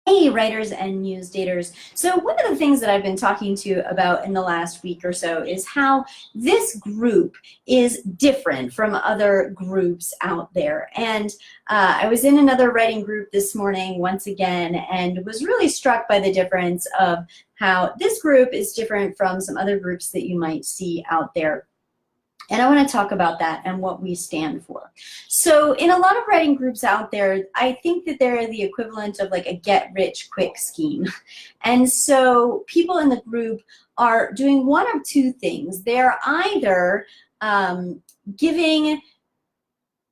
Hey, writers and news daters. So one of the things that I've been talking to you about in the last week or so is how this group is different from other groups out there. And I was in another writing group this morning once again and was really struck by the difference of how this group is different from some other groups that you might see out there. And I want to talk about that and what we stand for. So in a lot of writing groups out there, I think that they're the equivalent of like a get-rich-quick scheme. And so people in the group are doing one of two things. They're either giving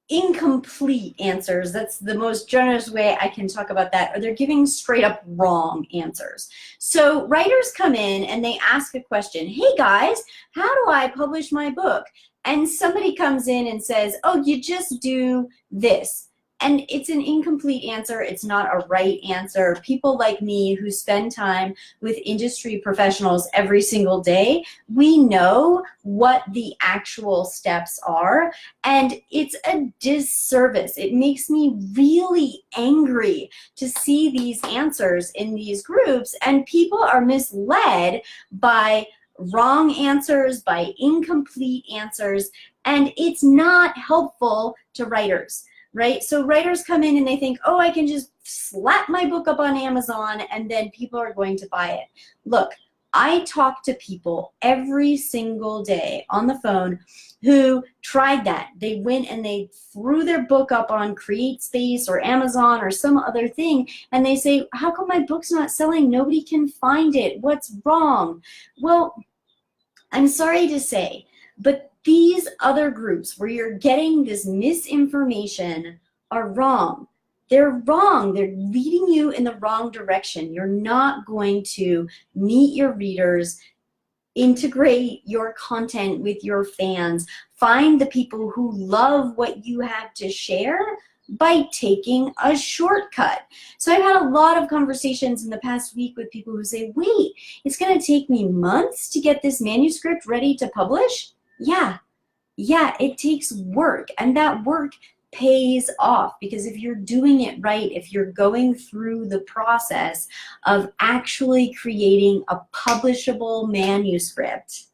incomplete answers, that's the most generous way I can talk about that, or they're giving straight up wrong answers. So writers come in and they ask a question, hey guys, how do I publish my book? And somebody comes in and says, oh, you just do this. And it's an incomplete answer. It's not a right answer. People like me who spend time with industry professionals every single day, we know what the actual steps are, and it's a disservice. It makes me really angry to see these answers in these groups, and people are misled by wrong answers, by incomplete answers, and it's not helpful to writers. Right? So writers come in and they think, oh, I can just slap my book up on Amazon and then people are going to buy it. Look, I talk to people every single day on the phone who tried that. They went and they threw their book up on CreateSpace or Amazon or some other thing, and they say, how come my book's not selling? Nobody can find it. What's wrong? Well, I'm sorry to say, but these other groups where you're getting this misinformation are wrong. They're wrong. They're leading you in the wrong direction. You're not going to meet your readers, integrate your content with your fans, find the people who love what you have to share by taking a shortcut. So I've had a lot of conversations in the past week with people who say, wait, it's going to take me months to get this manuscript ready to publish? Yeah, it takes work, and that work pays off because if you're doing it right, if you're going through the process of actually creating a publishable manuscript,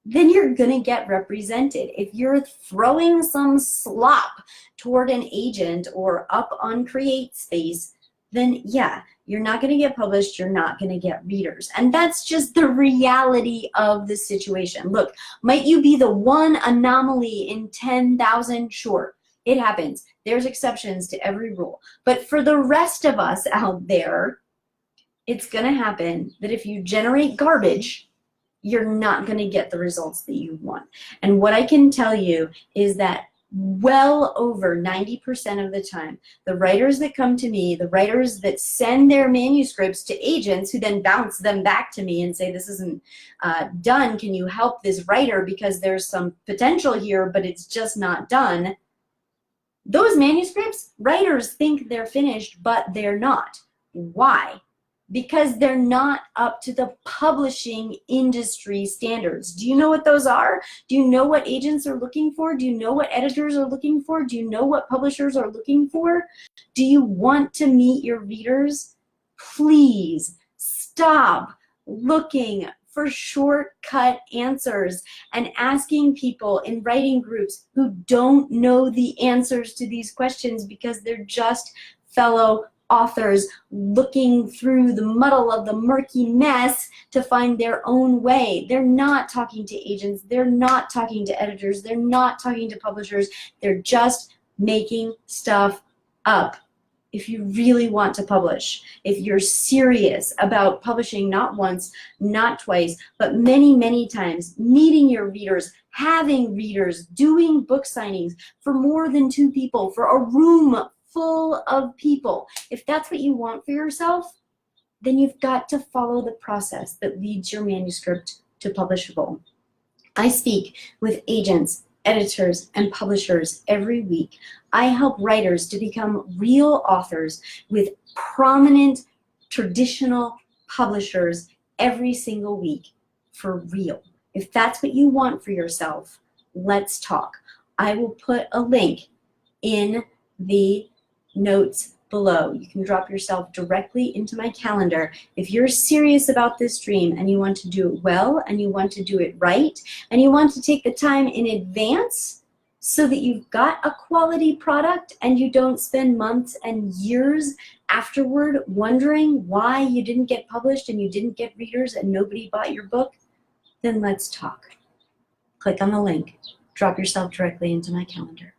then you're gonna get represented. If you're throwing some slop toward an agent or up on CreateSpace, then yeah, you're not gonna get published, you're not gonna get readers. And that's just the reality of the situation. Look, might you be the one anomaly in 10,000? Sure, it happens. There's exceptions to every rule. But for the rest of us out there, it's gonna happen that if you generate garbage, you're not gonna get the results that you want. And what I can tell you is that well over 90% of the time, the writers that come to me, the writers that send their manuscripts to agents who then bounce them back to me and say, this isn't done, can you help this writer because there's some potential here, but it's just not done. Those manuscripts, writers think they're finished, but they're not. Why? Because they're not up to the publishing industry standards. Do you know what those are? Do you know what agents are looking for? Do you know what editors are looking for? Do you know what publishers are looking for? Do you want to meet your readers? Please stop looking for shortcut answers and asking people in writing groups who don't know the answers to these questions because they're just fellow authors looking through the muddle of the murky mess to find their own way. They're not talking to agents, they're not talking to editors, they're not talking to publishers, they're just making stuff up. If you really want to publish, if you're serious about publishing not once, not twice, but many, many times, meeting your readers, having readers, doing book signings for more than 2 people, for a room full of people. If that's what you want for yourself, then you've got to follow the process that leads your manuscript to publishable. I speak with agents, editors, and publishers every week. I help writers to become real authors with prominent traditional publishers every single week for real. If that's what you want for yourself, let's talk. I will put a link in the notes below. You can drop yourself directly into my calendar. If you're serious about this dream and you want to do it well and you want to do it right and you want to take the time in advance so that you've got a quality product and you don't spend months and years afterward wondering why you didn't get published and you didn't get readers and nobody bought your book, then let's talk. Click on the link. Drop yourself directly into my calendar.